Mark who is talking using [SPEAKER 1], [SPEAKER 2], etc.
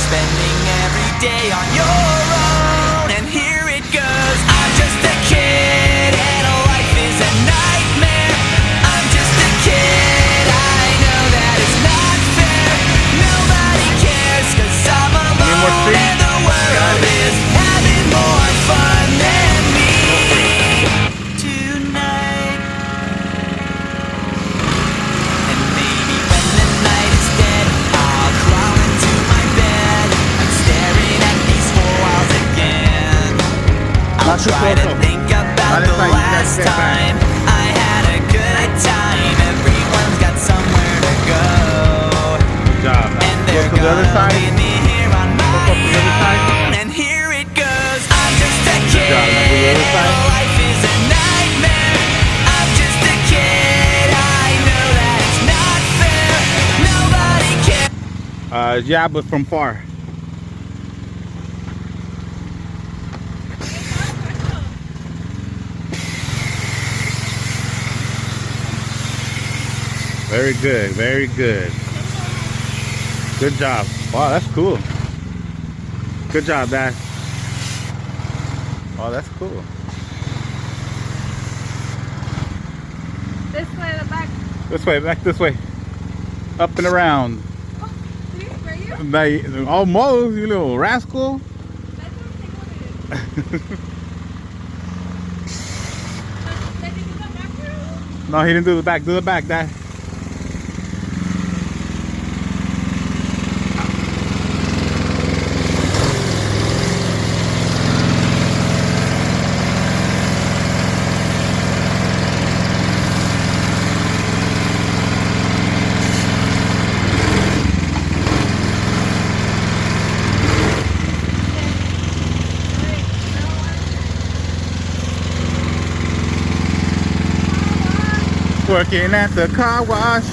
[SPEAKER 1] spending every day on your own. And here it goes. I'm just a kid and life is a nightmare. I'm just a kid, I know that it's not fair. Nobody cares 'cause I'm alone and the world is having more fun than me tonight. And maybe when the night is dead, I'll crawl into my bed. I'm staring at these four walls again. I'll try to think about the last time I had a good time. Everyone's got somewhere to go.
[SPEAKER 2] Good job.
[SPEAKER 1] And they're
[SPEAKER 2] Go to the other
[SPEAKER 1] gonna
[SPEAKER 2] side.
[SPEAKER 1] leave me here on my
[SPEAKER 2] Look up to the other side.
[SPEAKER 1] own. And here it goes. I'm just a kid.
[SPEAKER 2] job. Now go to the other side.
[SPEAKER 1] Life is a nightmare. I'm just a kid. I know that it's not fair. Nobody cares.
[SPEAKER 2] Yeah, but from far. Very good, very good. Good job. Wow, that's cool. Good job, Dad. Oh, that's cool.
[SPEAKER 3] This way, the back.
[SPEAKER 2] This way, back this way. Up and around.
[SPEAKER 3] Oh, did he spray you?
[SPEAKER 2] Almost, you little rascal.
[SPEAKER 3] That's what I'm thinking. Did he do the back room?
[SPEAKER 2] No, he didn't do the back. Do the back, Dad. Working at the car wash.